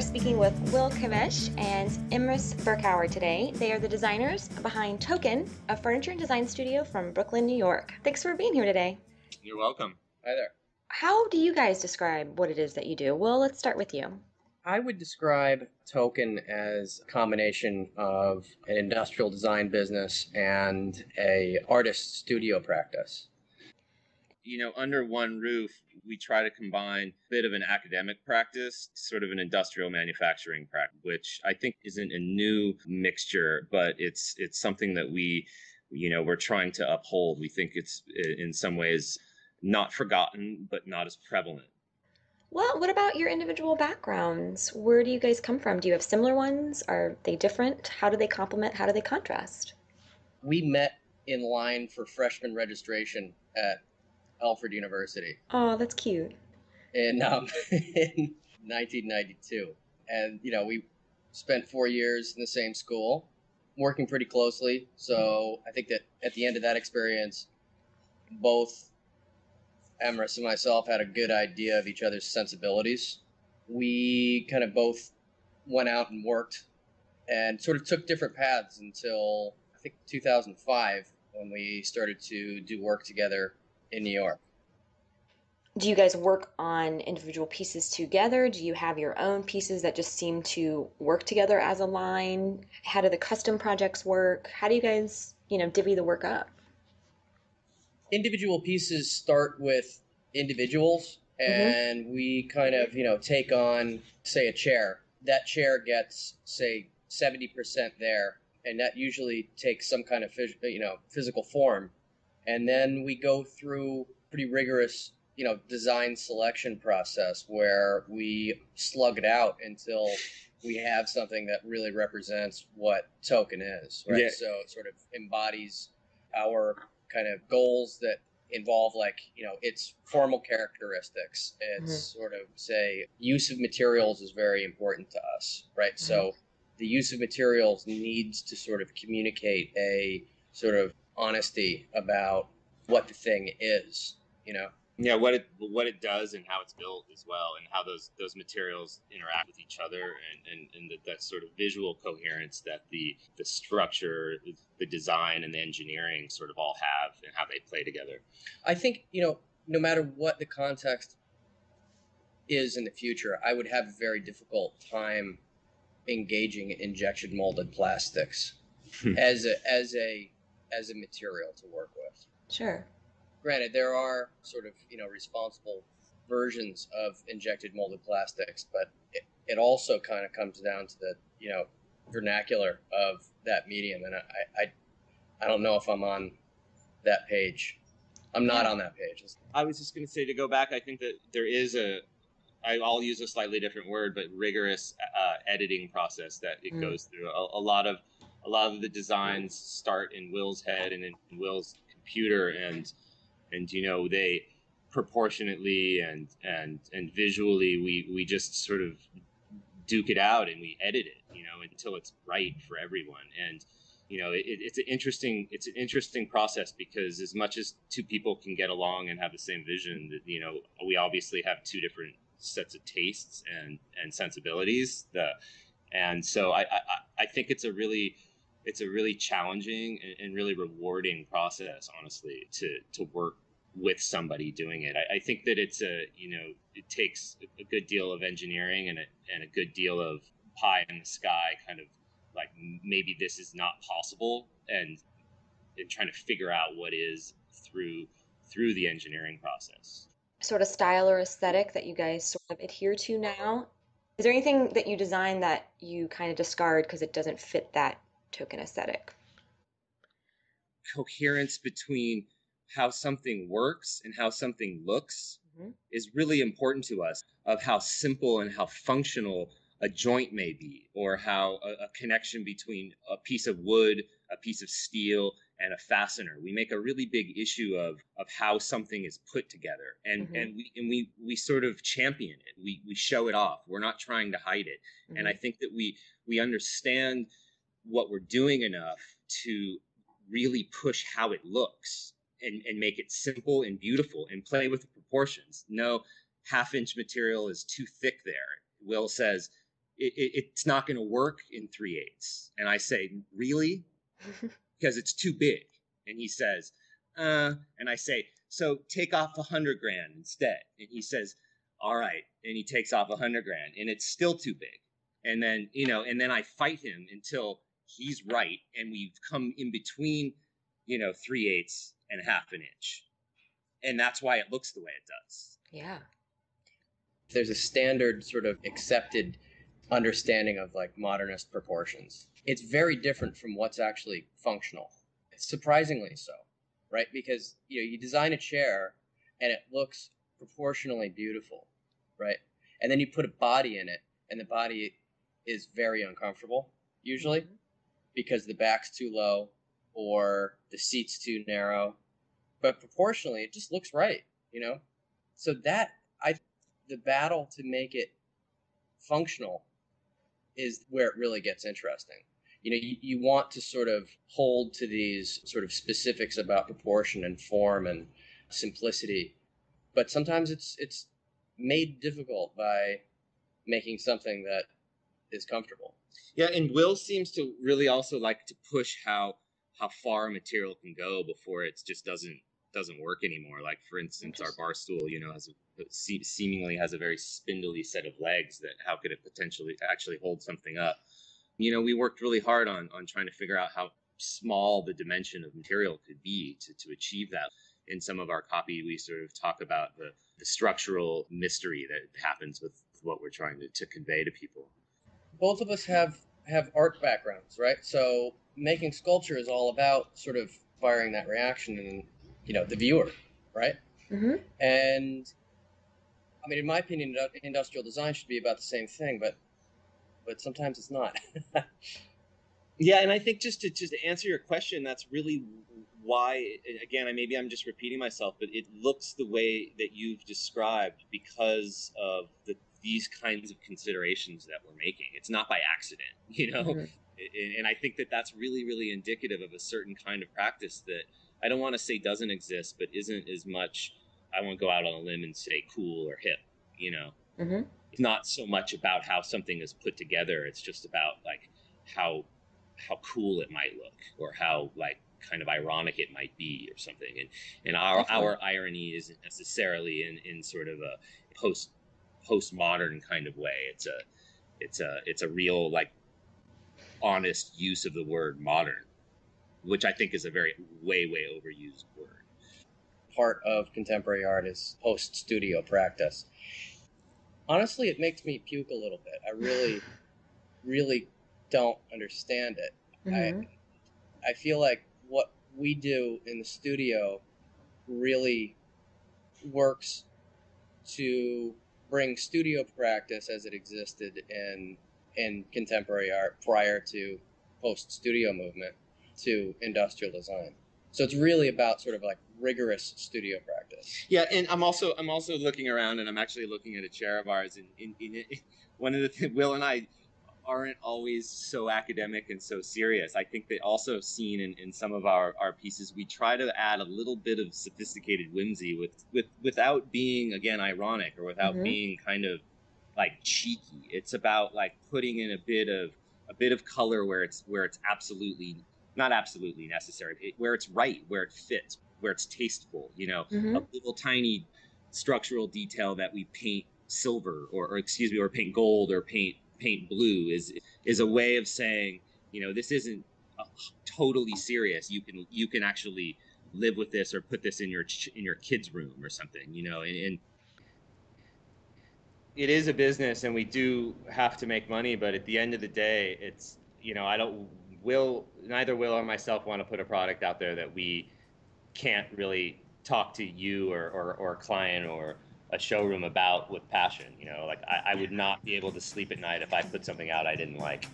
speaking with Kavesh and Emrys Berkower today. They are the designers behind Token, a furniture and design studio from Brooklyn, New York. Thanks for being here today. You're welcome. Hi there. How do you guys describe what it is that you do? Well, let's start with you. I would describe Token as a combination of an industrial design business and a artist studio practice. Under one roof, we try to combine a bit of an academic practice, sort of an industrial manufacturing practice, which I think isn't a new mixture, but it's something that we're trying to uphold. We think it's in some ways not forgotten, but not as prevalent. Well, what about your individual backgrounds? Where do you guys come from? Do you have similar ones? Are they different? How do they complement? How do they contrast? We met in line for freshman registration at Alfred University Oh, that's cute. in, in 1992. And, we spent 4 years in the same school, working pretty closely. So I think that at the end of that experience, both Emrys and myself had a good idea of each other's sensibilities. We kind of both went out and worked and sort of took different paths until I think 2005 when we started to do work together in New York. Do you guys work on individual pieces together? Do you have your own pieces that just seem to work together as a line? How do the custom projects work? How do you guys, divvy the work up? Individual pieces start with individuals, and we kind of, take on, say, a chair. That chair gets, say, 70% there, and that usually takes some kind of physical form. And then we go through pretty rigorous design selection process where we slug it out until we have something that really represents what Token is, right? Yeah. So it sort of embodies our kind of goals that involve its formal characteristics. It's sort of, say, use of materials is very important to us, right? So the use of materials needs to sort of communicate a sort of honesty about what the thing is, Yeah, what it does and how it's built as well, and how those materials interact with each other, and that sort of visual coherence that the structure, the design, and the engineering sort of all have, and how they play together. I think no matter what the context is in the future, I would have a very difficult time engaging injection molded plastics as a material to work with. Sure. Granted, there are sort of, responsible versions of injected molded plastics, but it also kind of comes down to the, vernacular of that medium. And I don't know if I'm on that page. I'm not on that page. I was just going to say, to go back, I think that there is I'll use a slightly different word, but rigorous editing process that it goes through. A lot of the designs start in Will's head and in Will's computer, and they proportionately and visually we just sort of duke it out and we edit it, until it's right for everyone. And it's an interesting process, because as much as two people can get along and have the same vision, that we obviously have two different sets of tastes and sensibilities. And so I think it's a really challenging and really rewarding process, honestly, to work with somebody doing it. I think that it takes a good deal of engineering and a good deal of pie in the sky, kind of like, maybe this is not possible, and trying to figure out what is through the engineering process. Sort of style or aesthetic that you guys sort of adhere to now? Is there anything that you design that you kind of discard because it doesn't fit that Token aesthetic? Coherence between how something works and how something looks is really important to us, of how simple and how functional a joint may be, or how a connection between a piece of wood, a piece of steel, and a fastener. We make a really big issue of how something is put together, and we sort of champion it. We show it off. We're not trying to hide it. And I think that we understand what we're doing enough to really push how it looks, and make it simple and beautiful, and play with the proportions. No half-inch material is too thick there. Will says, it's not going to work in 3/8. And I say, really? Because it's too big. And he says, and I say, so take off $100,000 instead. And he says, all right. And he takes off $100,000, and it's still too big. And then, and then I fight him until he's right. And we've come in between, 3/8 and 1/2 inch. And that's why it looks the way it does. Yeah. There's a standard sort of accepted understanding of like modernist proportions. It's very different from what's actually functional. Surprisingly so, right? Because you design a chair and it looks proportionally beautiful, right? And then you put a body in it, and the body is very uncomfortable usually because the back's too low or the seat's too narrow. But proportionally, it just looks right, So the battle to make it functional is where it really gets interesting. You want to sort of hold to these sort of specifics about proportion and form and simplicity, but sometimes it's made difficult by making something that is comfortable. Yeah, and Will seems to really also like to push how far a material can go before it just doesn't work anymore. Like, for instance, our bar stool, seemingly has a very spindly set of legs. That how could it potentially actually hold something up? We worked really hard on trying to figure out how small the dimension of material could be to achieve that. In some of our copy, we sort of talk about the structural mystery that happens with what we're trying to convey to people. Both of us have art backgrounds, right? So making sculpture is all about sort of firing that reaction in, the viewer, right? Mm-hmm. And I mean, in my opinion, industrial design should be about the same thing, but sometimes it's not. Yeah, and I think just to answer your question, that's really why, again, maybe I'm just repeating myself, but it looks the way that you've described because of these kinds of considerations that we're making. It's not by accident, Mm-hmm. And I think that that's really, really indicative of a certain kind of practice that I don't want to say doesn't exist, but isn't as much, I won't go out on a limb and say cool or hip, Mm-hmm. It's not so much about how something is put together. It's just about like how cool it might look, or how like kind of ironic it might be, or something. And our irony isn't necessarily in sort of a postmodern kind of way. It's a real like honest use of the word modern, which I think is a very way overused word. Part of contemporary art is post-studio practice. Honestly, it makes me puke a little bit. I really, really don't understand it. Mm-hmm. I feel like what we do in the studio really works to bring studio practice as it existed in contemporary art prior to post-studio movement to industrial design. So it's really about sort of like rigorous studio practice. Yeah, and I'm also looking around, and I'm actually looking at a chair of ours, and one of the things, Will and I aren't always so academic and so serious. I think that also seen in some of our pieces, we try to add a little bit of sophisticated whimsy without being, again, ironic, or without Mm-hmm. being kind of like cheeky. It's about like putting in a bit of color where it's absolutely not absolutely necessary, where it's right, where it fits, where it's tasteful, Mm-hmm. a little tiny structural detail that we paint silver or paint gold or paint blue is a way of saying, this isn't totally serious. You can actually live with this, or put this in your kid's room or something, and it is a business, and we do have to make money, but at the end of the day, it's, neither Will or myself want to put a product out there that we can't really talk to you or a client or a showroom about with passion. Like I would not be able to sleep at night if I put something out I didn't like.